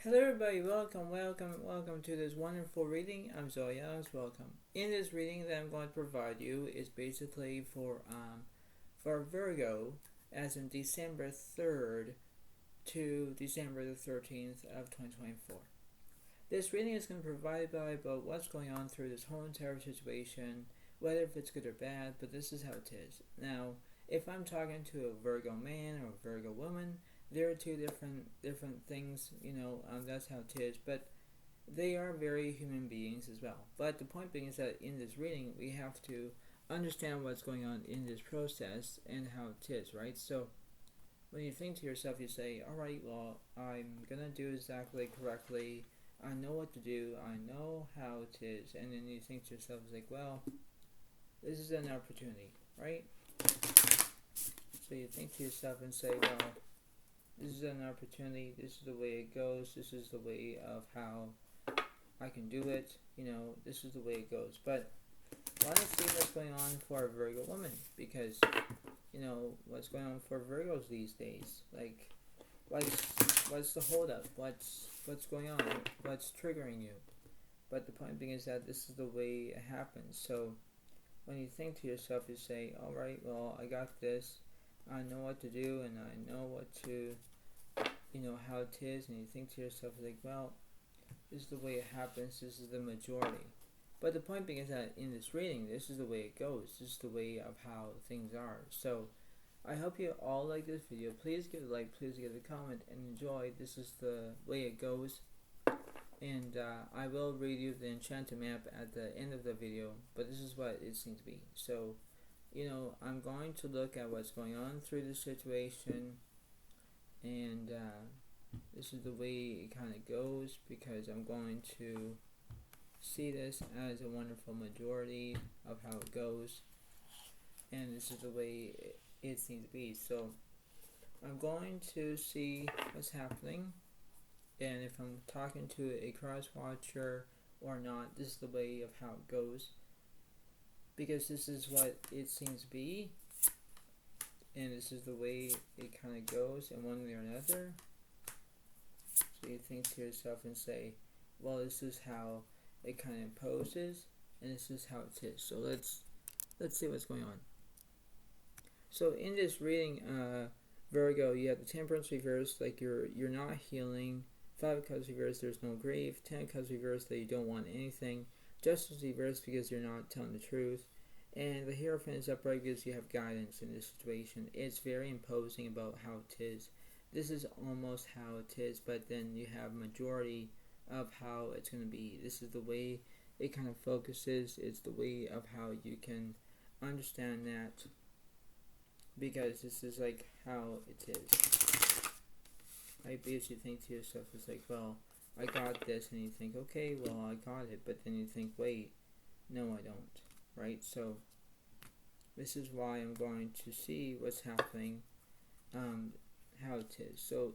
Hello everybody, welcome to this wonderful reading. I'm Zoya, welcome. In this reading that I'm going to provide you is basically for Virgo, as in December 3rd to December the 13th of 2024. This reading is going to provide about what's going on through this whole entire situation, whether if it's good or bad, but this is how it is. Now, if I'm talking to a Virgo man or a Virgo woman, there are two different things, that's how it is, but they are very human beings as well. But the point being is that in this reading, we have to understand what's going on in this process and how it is, right? So when you think to yourself, you say, all right, well, I'm gonna do exactly correctly. I know what to do. I know how it is. And then you think to yourself, like, well, this is an opportunity, right? So you think to yourself and say, well, this is an opportunity, this is the way it goes, this is the way of how I can do it, this is the way it goes. But want to see what's going on for a Virgo woman, because, what's going on for Virgos these days. Like, what's the holdup? What's going on? What's triggering you? But the point being is that this is the way it happens. So when you think to yourself, you say, all right, well, I got this. I know what to do, and I know what to, how it is, and you think to yourself, like, well, this is the way it happens, this is the majority. But the point being is that in this reading, this is the way it goes, this is the way of how things are. So, I hope you all like this video. Please give a like, please give a comment, and enjoy. This is the way it goes. And I will read you the Enchanted map at the end of the video, but this is what it seems to be. So, I'm going to look at what's going on through the situation, and this is the way it kind of goes, because I'm going to see this as a wonderful majority of how it goes, and this is the way it seems to be. So I'm going to see what's happening, and if I'm talking to a cross watcher or not, this is the way of how it goes, because this is what it seems to be, and this is the way it kind of goes in one way or another. So you think to yourself and say, well, this is how it kind of imposes, and this is how it is. So let's see what's going on. So in this reading, Virgo, you have the Temperance reverse, like you're not healing. 5 of Cups reverse, there's no grief. 10 of Cups reverse, that you don't want anything. Justice reverse, because you're not telling the truth. And the Hierophant is upright because you have guidance in this situation. It's very imposing about how it is. This is almost how it is, but then you have majority of how it's going to be. This is the way it kind of focuses. It's the way of how you can understand that, because this is like how it is. Right? Because you think to yourself, it's like, well, I got this, and you think, okay, well, I got it, but then you think, wait, no, I don't. Right? So this is why I'm going to see what's happening, how it is. So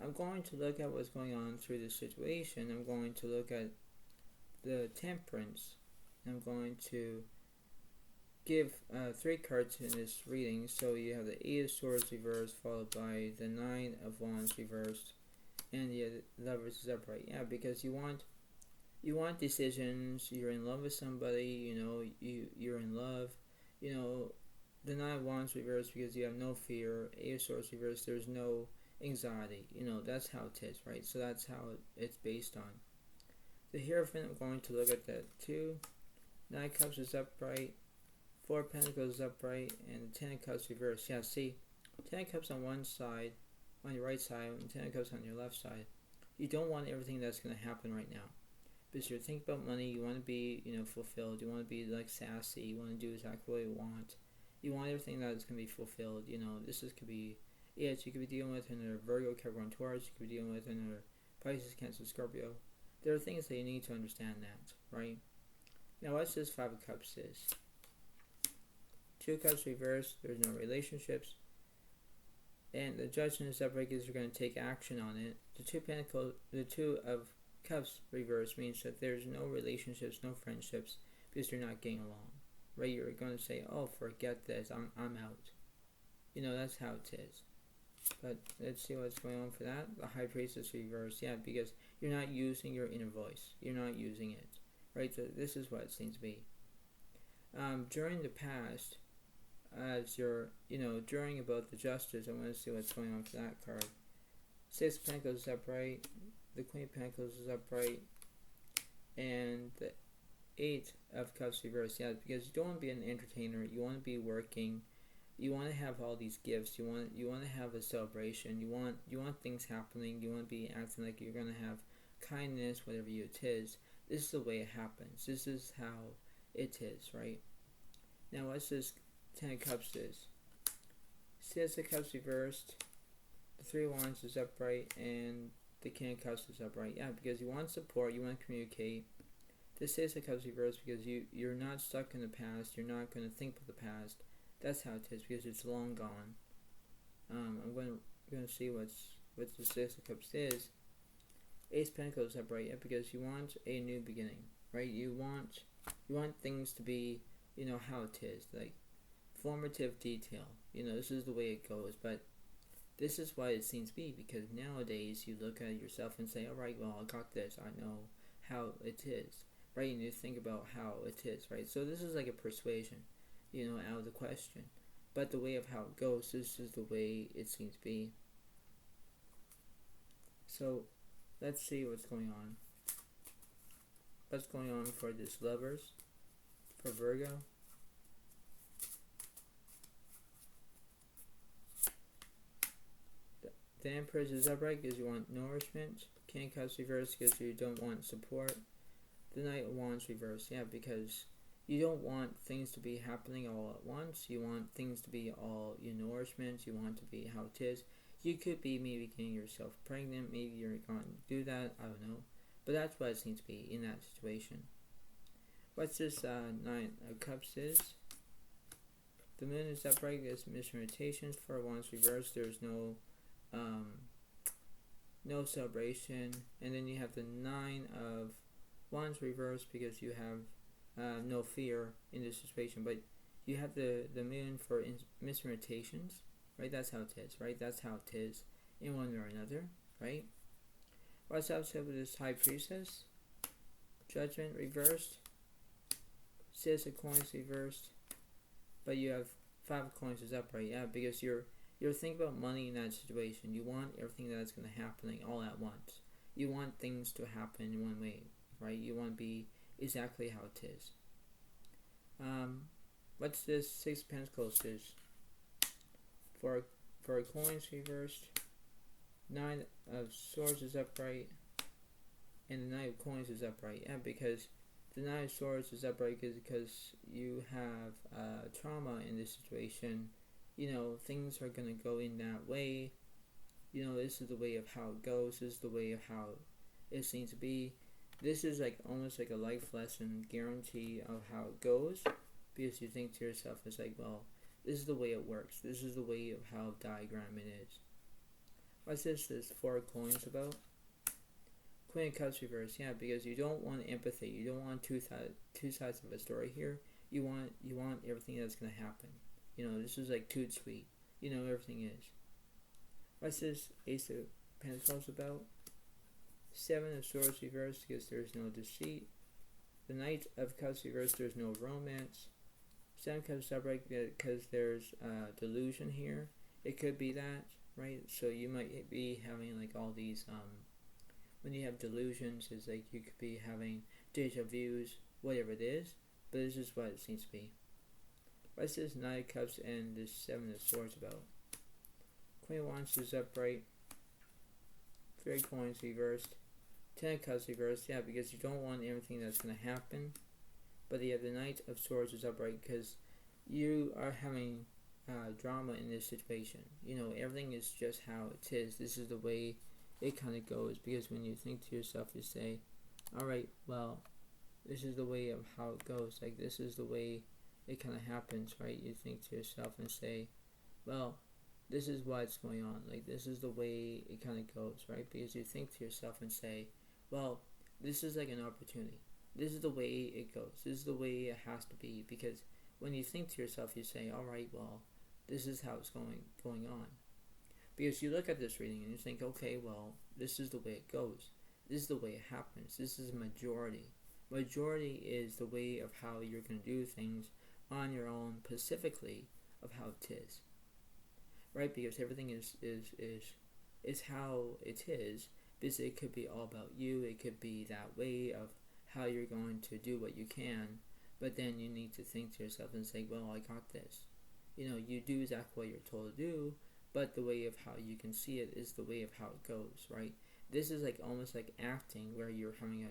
I'm going to look at what's going on through the situation. I'm going to look at the Temperance. I'm going to give 3 cards in this reading. So you have the 8 of Swords reversed, followed by the 9 of Wands reversed, and the Lovers is upright. Yeah, because you want decisions. You're in love with somebody. You're in love. The 9 of Wands reversed because you have no fear. 8 of Swords reversed, there's no anxiety. That's how it is, right? So that's how it's based on. The Hierophant, I'm going to look at that too. 9 of Cups is upright. 4 of Pentacles is upright. And the 10 of Cups reversed. Yeah, see, 10 of Cups on one side, on your right side, and 10 of Cups on your left side. You don't want everything that's going to happen right now. Because you're thinking about money, you want to be, fulfilled. You want to be like sassy. You want to do exactly what you want. You want everything that is going to be fulfilled. Could be, you could be dealing with another Virgo, Capricorn, Taurus. You could be dealing with another Pisces, Cancer, Scorpio. There are things that you need to understand that, right? Now, what's this 5 of Cups is? 2 of Cups reversed. There's no relationships. And the Judgment is upright because you're going to take action on it. The 2 of Cups reverse means that there's no relationships, no friendships, because you're not getting along, right? You're going to say, oh, forget this, I'm out. That's how it is. But let's see what's going on for that. The High Priestess reverse, yeah, because you're not using your inner voice. You're not using it, right? So this is what it seems to be. During the past, as you're, during about the Justice, I want to see what's going on for that card. Six of Pentacles is upright. The Queen of Pentacles is upright. And the Eight of Cups reverse, yeah, because you don't want to be an entertainer. You want to be working. You want to have all these gifts. You want to have a celebration. You want things happening. You want to be acting like you're gonna have kindness, whatever it is. This is the way it happens. This is how it is, right? Now, what's this Ten of Cups is? Six of Cups reversed. The Three of Wands is upright, and the King of Cups is upright. Yeah, because you want support. You want to communicate. The Six of Cups reversed because you're not stuck in the past. You're not gonna think of the past. That's how it is because it's long gone. I'm gonna see what the Six of Cups is. Ace of Pentacles upright, yeah, because you want a new beginning, right? You want things to be, how it is, like formative detail. This is the way it goes, but this is why it seems to be, because nowadays you look at yourself and say, all right, well, I got this. I know how it is, right? And you think about how it is, right? So this is like a persuasion, out of the question. But the way of how it goes, this is the way it seems to be. So let's see what's going on. What's going on for this Lovers, for Virgo? The Empress is upright because you want nourishment. King of Cups reverse because you don't want support. The Knight of Wands reverse, yeah, because you don't want things to be happening all at once. You want things to be all your nourishment. You want to be how it is. You could be maybe getting yourself pregnant. Maybe you're going to do that. I don't know. But that's what it seems to be in that situation. What's this Nine of Cups is? The Moon is upright as misrotations. For Wands reversed, there's no celebration. And then you have the Nine of Wands reversed because you have no fear in this situation, but you have the Moon for misrotations, right? That's how it is, right? That's how it is in one or another, right? What's outside with this High Priestess? Judgment reversed. Six of Coins reversed, but you have Five of Coins is upright, yeah, because you're thinking about money in that situation. You want everything that's going to happen all at once. You want things to happen in one way, right? You want to be exactly how it is. What's this Six of Pentacles is? For Coins reversed. Nine of Swords is upright, and the Knight of Coins is upright. Yeah, because the Nine of Swords is upright because you have trauma in this situation. Things are gonna go in that way. This is the way of how it goes. This is the way of how it seems to be. This is like almost like a life lesson guarantee of how it goes, because you think to yourself, it's like, well, this is the way it works. This is the way of how diagram it is. What's this? This Four of Coins about? Queen of Cups reverse, yeah, because you don't want empathy. You don't want two sides of a story here. You want everything that's gonna happen. This is like too sweet. Everything is. What's this Ace of Pentacles about? Seven of Swords reversed because there's no deceit. The Knight of Cups reversed, there's no romance. Seven of Cups upright because there's delusion here. It could be that, right? So you might be having like all these, when you have delusions, it's like you could be having deja vus, whatever it is. But this is what it seems to be. What's this Nine of Cups and this Seven of Swords about? Queen of Wands is upright. Three of Coins reversed. Ten of Cups reversed, yeah, because you don't want everything that's going to happen. But the Knight of Swords is upright because you are having drama in this situation. Everything is just how it is. This is the way it kind of goes, because when you think to yourself, you say, alright, well, this is the way of how it goes. Like, this is the way it kind of happens, right? You think to yourself and say, well, this is what's going on. Like, this is the way it kind of goes, right? Because you think to yourself and say, well, this is like an opportunity. This is the way it goes. This is the way it has to be. Because when you think to yourself, you say, all right, well, this is how it's going on. Because you look at this reading and you think, okay, well, this is the way it goes. This is the way it happens. This is majority. Majority is the way of how you're going to do things on your own, specifically of how it is. Right? Because everything is how it is. Because it could be all about you. It could be that way of how you're going to do what you can. But then you need to think to yourself and say, well, I got this. You do exactly what you're told to do, but the way of how you can see it is the way of how it goes, right? This is like almost like acting, where you're having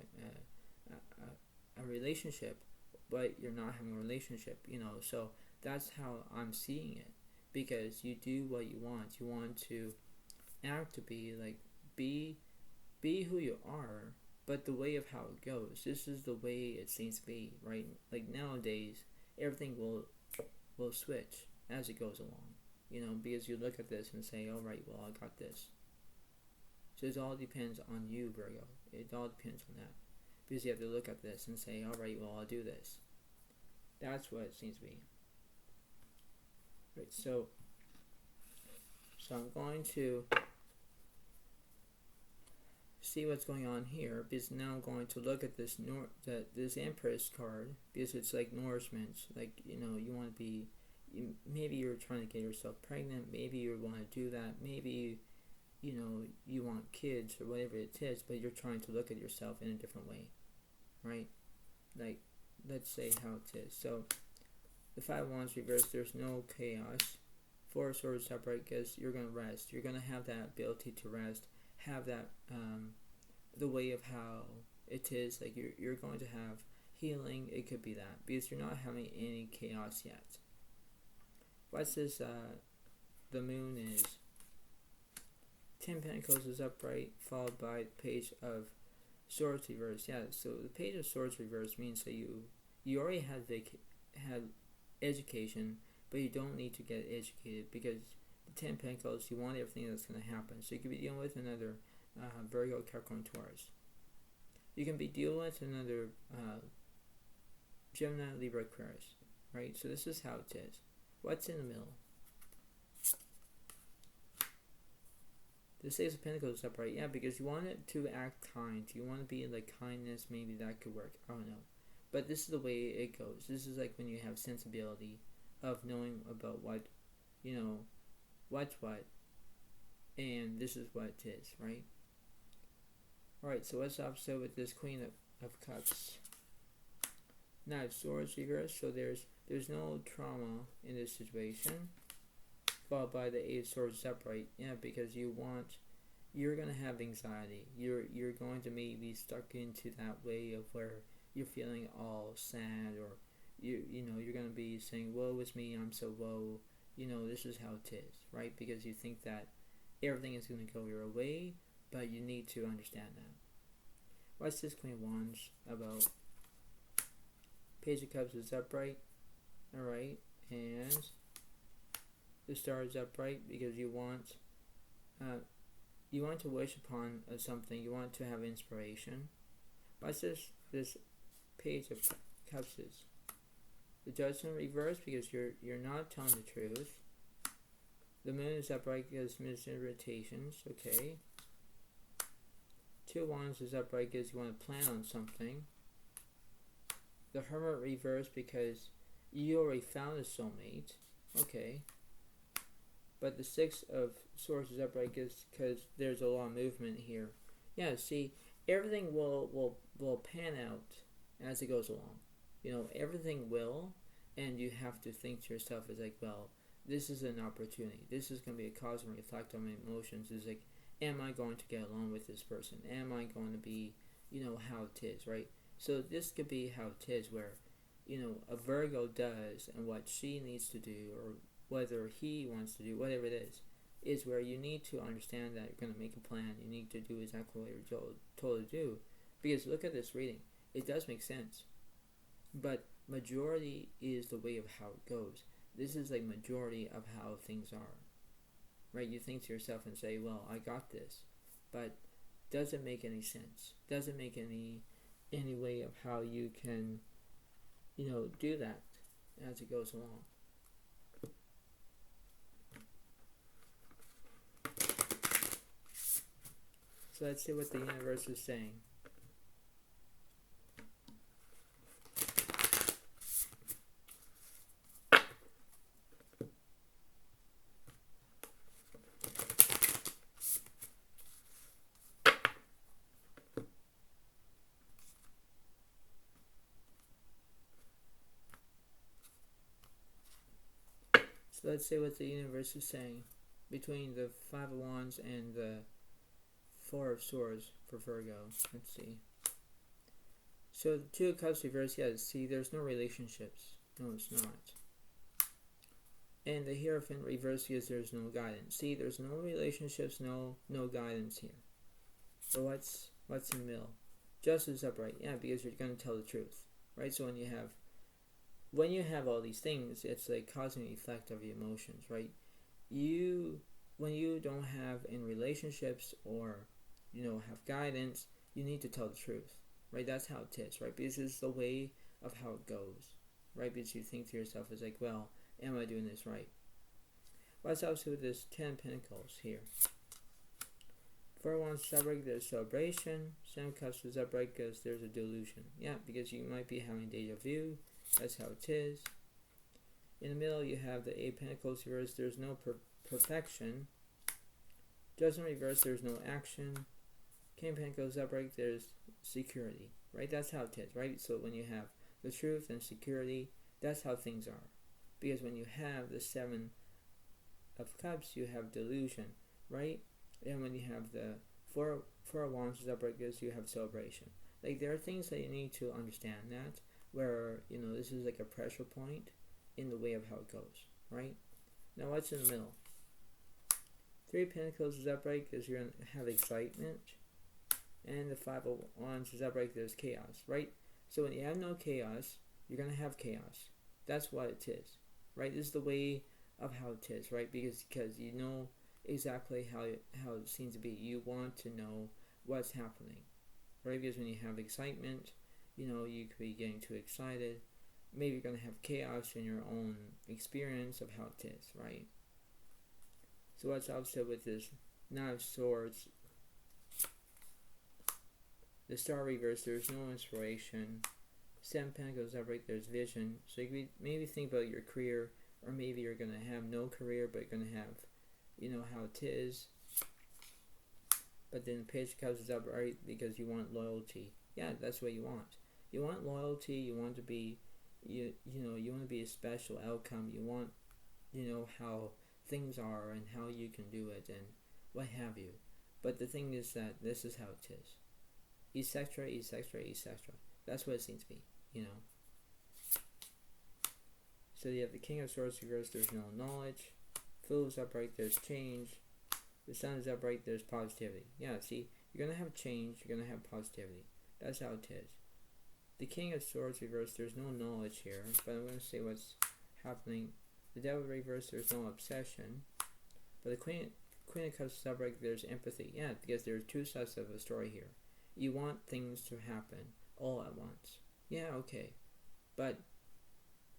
a relationship, but you're not having a relationship, So that's how I'm seeing it, because you do what you want. You want to act to be like, be who you are, but the way of how it goes. This is the way it seems to be, right? Like nowadays, everything will switch as it goes along, because you look at this and say, all right, well, I got this. So it all depends on you, Virgo. It all depends on that. Because you have to look at this and say, all right, well, I'll do this. That's what it seems to be. Right, so I'm going to see what's going on here, because now I'm going to look at this this Empress card, because it's like nourishment. Like, you want to be, maybe you're trying to get yourself pregnant, maybe you want to do that, maybe you want kids or whatever it is, but you're trying to look at yourself in a different way, right? Like, let's say how it is. So the 5 of Wands reversed, there's no chaos. 4 of Swords upright, because you're going to rest. You're going to have that ability to rest, have that the way of how it is. Like, you're going to have healing. It could be that, because you're not having any chaos yet. What's this? The moon is 10 Pentacles is upright, followed by the Page of Swords reversed. Yeah, so the Page of Swords reversed means that you already had education, but you don't need to get educated, because the 10 Pentacles, you want everything that's going to happen. So you could be dealing with another Virgo, Capricorn, Taurus. You can be dealing with another Gemini, Libra, Aquarius, right? So this is how it is. What's in the middle? The 6 of Pentacles is upright. Yeah, because you want it to act kind. You want to be like kindness. Maybe that could work. I don't know. But this is the way it goes. This is like when you have sensibility of knowing about what, what's what. And this is what it is, right? Alright, so what's opposite with this Queen of Cups? Knight of Swords reversed. So there's no trauma in this situation. Followed by the 8 of Swords upright. Yeah, because you're going to have anxiety. You're going to maybe be stuck into that way of where you're feeling all sad, or you're going to be saying, woe is me, I'm so woe. This is how it is, right? Because you think that everything is going to go your way, but you need to understand that. What's this Queen of Wands about? Page of Cups is upright. Alright, and the Star is upright, because you want to wish upon something. You want to have inspiration. What's this Page of Cups is? The Judgment reversed, because you're not telling the truth. The Moon is upright because misinterpretations. Okay. 2 of Wands is upright because you want to plan on something. The Hermit reversed because you already found a soulmate. Okay. But the 6 of Swords is upright because there's a lot of movement here. Yeah, see, everything will pan out as it goes along. Everything will, and you have to think to yourself, it's like, well, this is an opportunity. This is going to be a cause and reflect on my emotions. It's like, am I going to get along with this person? Am I going to be, how it is, right? So this could be how it is, where, a Virgo does and what she needs to do, or whether he wants to do, whatever it is where you need to understand that you're going to make a plan. You need to do exactly what you're told to do. Because look at this reading. It does make sense. But majority is the way of how it goes. This is like majority of how things are. Right? You think to yourself and say, well, I got this. But does it make any sense? Does it make any way of how you can, do that as it goes along? So let's see what the universe is saying. So let's see what the universe is saying between the Five of Wands and the Four of Swords for Virgo. Let's see. So the Two of Cups reverse, yes, see, there's no relationships. No, it's not. And the Hierophant reverse, yes, there's no guidance. See, there's no relationships, no guidance here. So what's in the middle? Justice upright, yeah, because you're going to tell the truth, right? So when you have all these things, it's like cause and effect of your emotions, right? When you don't have in relationships or have guidance, you need to tell the truth, right? That's how it is, right? Because it's the way of how it goes, right? Because you think to yourself, it's like, well, am I doing this right? What's also with this 10 of Pentacles here? For one upright, there's celebration. 7 of Cups is upright because there's a delusion. Yeah, because you might be having deja vu. That's how it is. In the middle, you have the 8 of Pentacles reverse. There's no perfection. Judgment reverse. There's no action. King of Pentacles upright. There's security. Right? That's how it is. Right? So when you have the truth and security, that's how things are. Because when you have the 7 of Cups, you have delusion. Right? And when you have the 4 of Wands upright, because you have celebration. Like there are things that you need to understand that. Where, this is like a pressure point in the way of how it goes, right? Now, what's in the middle? 3 of Pentacles is upright because you're going to have excitement. And the 5 of Wands is upright, there's chaos, right? So when you have no chaos, you're going to have chaos. That's what it is, right? This is the way of how it is, right? Because you know exactly how it seems to be. You want to know what's happening, right? Because when you have excitement, you could be getting too excited. Maybe you're going to have chaos in your own experience of how it is, right? So what's also with this Nine of Swords? The Star reverse, there's no inspiration. 7 Pentacles upright, there's vision. So you could maybe think about your career, or maybe you're going to have no career, but you're going to have, how it is. But then Page of Cups is upright because you want loyalty. Yeah, that's what you want. You want loyalty. You want to be, you want to be a special outcome. You want, how things are and how you can do it and what have you. But the thing is that this is how it is. Etc. Etc. Etc. That's what it seems to be. So you have the King of Swords reversed. There's no knowledge. Fool is upright. There's change. The Sun is upright. There's positivity. Yeah. See, you're gonna have change. You're gonna have positivity. That's how it is. The King of Swords reversed, there's no knowledge here, but I'm going to say what's happening. The Devil reversed, there's no obsession. But the Queen of Cups upright, there's empathy. Yeah, because there are two sides of a story here. You want things to happen all at once. Yeah, okay. But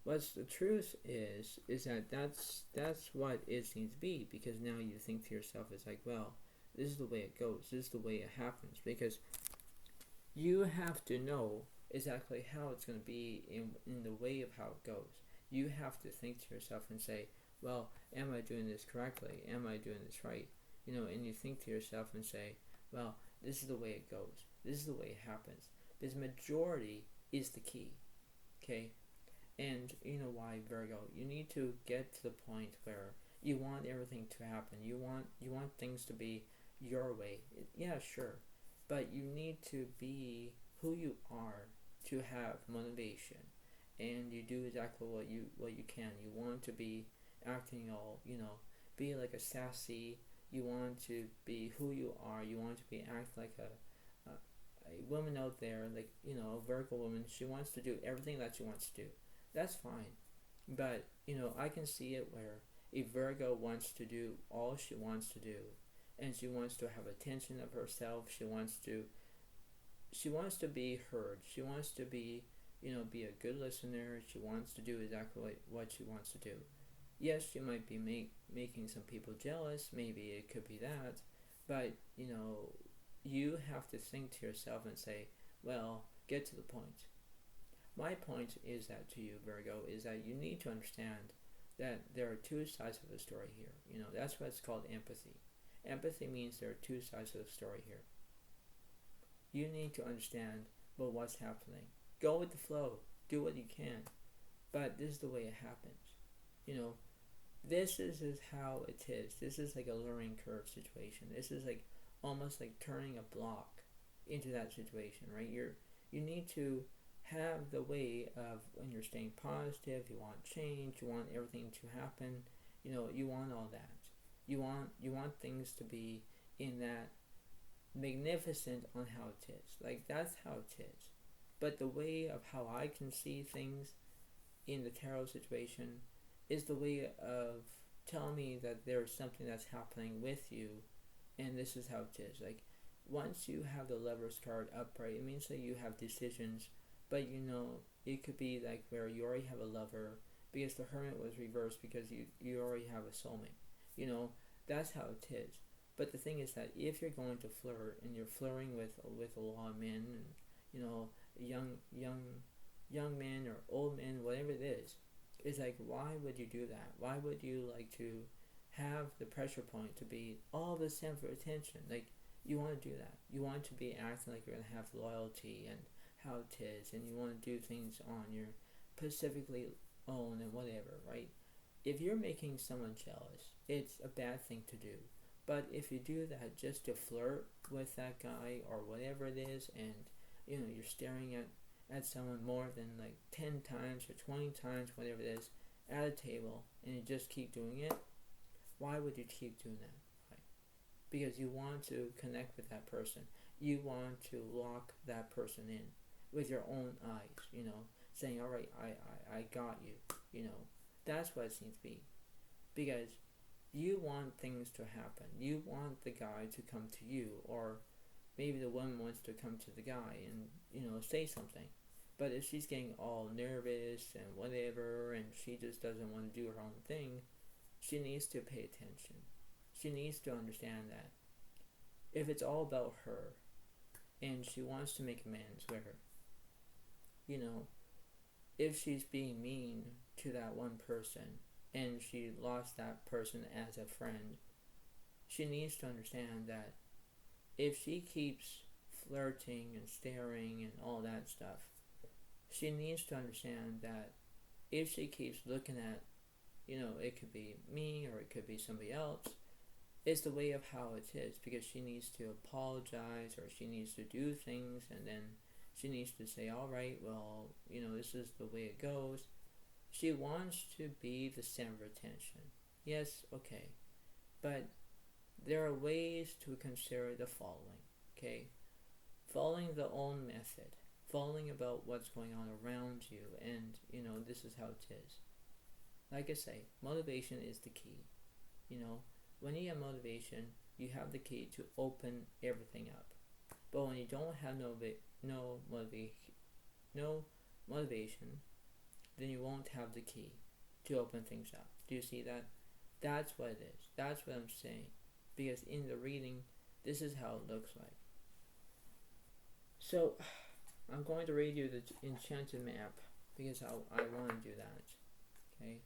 what's the truth is that that's what it seems to be, because now you think to yourself, it's like, well, this is the way it goes. This is the way it happens. Because you have to know exactly how it's going to be in the way of how it goes. You have to think to yourself and say, well, am I doing this correctly? Am I doing this right? And you think to yourself and say, well, this is the way it goes. This is the way it happens. This majority is the key. Okay? And you know why, Virgo? You need to get to the point where you want everything to happen. You want things to be your way. Yeah, sure. But you need to be who you are to have motivation, and you do exactly what you can. You want to be acting all, be like a sassy. You want to be who you are. You want to be act like a woman out there, like a Virgo woman. She wants to do everything that she wants to do. That's fine, but I can see it where a Virgo wants to do all she wants to do, and she wants to have attention of herself. She wants to be heard. She wants to be be a good listener. She wants to do exactly what she wants to do. Yes, she might be making some people jealous. Maybe it could be that, but you have to think to yourself and say, well, get to the point. My point is that to you, Virgo, is that you need to understand that there are two sides of the story here. You know, that's what's called empathy. Empathy means there are two sides of the story here. You need to understand, well, what's happening. Go with the flow. Do what you can. But this is the way it happens. You know, this is how it is. This is like a learning curve situation. This is like almost like turning a block into that situation, right? You need to have the way of, when you're staying positive, you want change, you want everything to happen, you know, you want all that. You want things to be in that magnificent on how it is. Like, that's how it is. But the way of how I can see things in the tarot situation is the way of telling me that there's something that's happening with you, and this is how it is. Like, once you have the Lovers card upright, it means that you have decisions, but you know, it could be like where you already have a lover, because the Hermit was reversed because you already have a soulmate. You know, that's how it is. But the thing is that if you're going to flirt and you're flirting with a lot of men, and you know, young men or old men, whatever it is, it's like, why would you do that? Why would you like to have the pressure point to be all of a sudden for attention? Like, you want to do that. You want to be acting like you're gonna have loyalty and how it is, and you want to do things on your specifically own and whatever, right? If you're making someone jealous, it's a bad thing to do. But if you do that just to flirt with that guy or whatever it is, and you know, you're staring at someone more than like 10 times or 20 times, whatever it is, at a table, and you just keep doing it, why would you keep doing that? Right? Because you want to connect with that person. You want to lock that person in with your own eyes, you know, saying, all right, I got you, you know. That's what it seems to be. Because you want things to happen. You want the guy to come to you, or maybe the woman wants to come to the guy and, you know, say something. But if she's getting all nervous and whatever, and she just doesn't want to do her own thing, she needs to pay attention. She needs to understand that if it's all about her and she wants to make amends with her, you know, if she's being mean to that one person and she lost that person as a friend, she needs to understand that if she keeps flirting and staring and all that stuff, she needs to understand that if she keeps looking at, you know, it could be me or it could be somebody else, it's the way of how it is, because she needs to apologize or she needs to do things, and then she needs to say, all right, well, you know, this is the way it goes. She wants to be the center of attention. Yes, okay. But there are ways to consider the following, okay? Following the own method. Following about what's going on around you, and, you know, this is how it is. Like I say, motivation is the key. You know, when you have motivation, you have the key to open everything up. But when you don't have no motivation, then you won't have the key to open things up. Do you see that? That's what it is. That's what I'm saying. Because in the reading, this is how it looks like. So, I'm going to read you the Enchanted map, because I want to do that. Okay?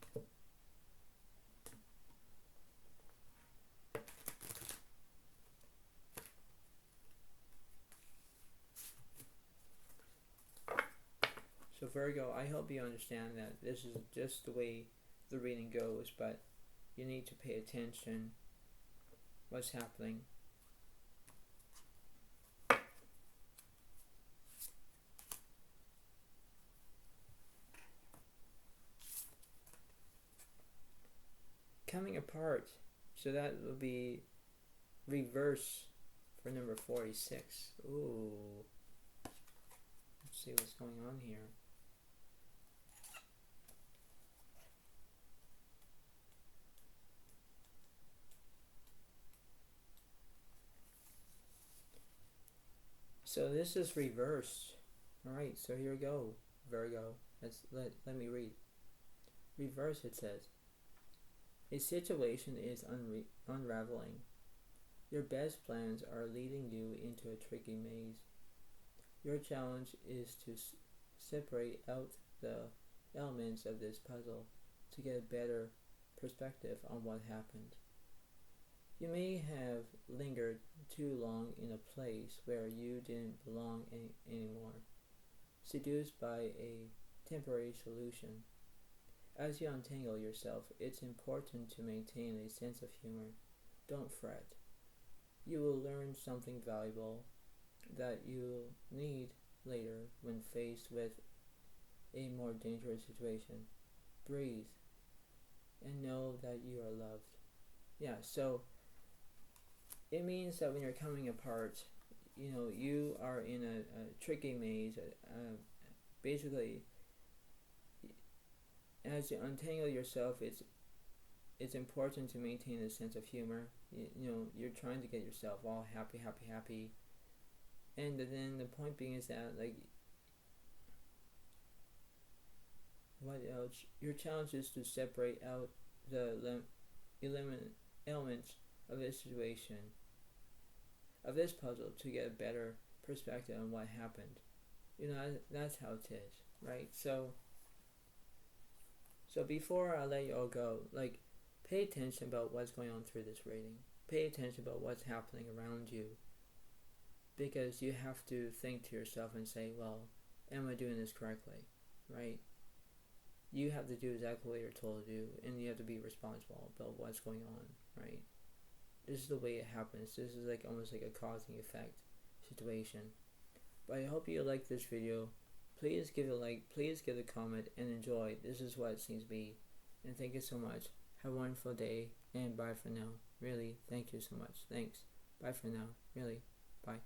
So Virgo, I hope you understand that this is just the way the reading goes, but you need to pay attention what's happening. Coming apart, so that will be reverse for number 46. Ooh. Let's see what's going on here. So this is reversed. Alright, so here we go, Virgo. Let me read. Reverse, it says, a situation is unraveling. Your best plans are leading you into a tricky maze. Your challenge is to separate out the elements of this puzzle to get a better perspective on what happened. You may have lingered too long in a place where you didn't belong anymore, seduced by a temporary solution. As you untangle yourself, it's important to maintain a sense of humor. Don't fret. You will learn something valuable that you'll need later when faced with a more dangerous situation. Breathe and know that you are loved. Yeah, so it means that when you're coming apart, you are in a tricky maze. Basically, as you untangle yourself, it's important to maintain a sense of humor. You're trying to get yourself all happy, and then the point being is that, like, what else? Your challenge is to separate out the elements of this situation, of this puzzle, to get a better perspective on what happened. That's how it is, right? So before I let you all go, like, pay attention about what's going on through this reading. Pay attention about what's happening around you, because you have to think to yourself and say, well, am I doing this correctly, right? You have to do exactly what you're told to do, and you have to be responsible about what's going on, right? This is the way it happens. This is like almost like a cause and effect situation. But I hope you like this video. Please give it a like, please give a comment, and enjoy. This is what it seems to be. And thank you so much. Have a wonderful day, and bye for now. Really, thank you so much. Thanks. Bye for now. Really, bye.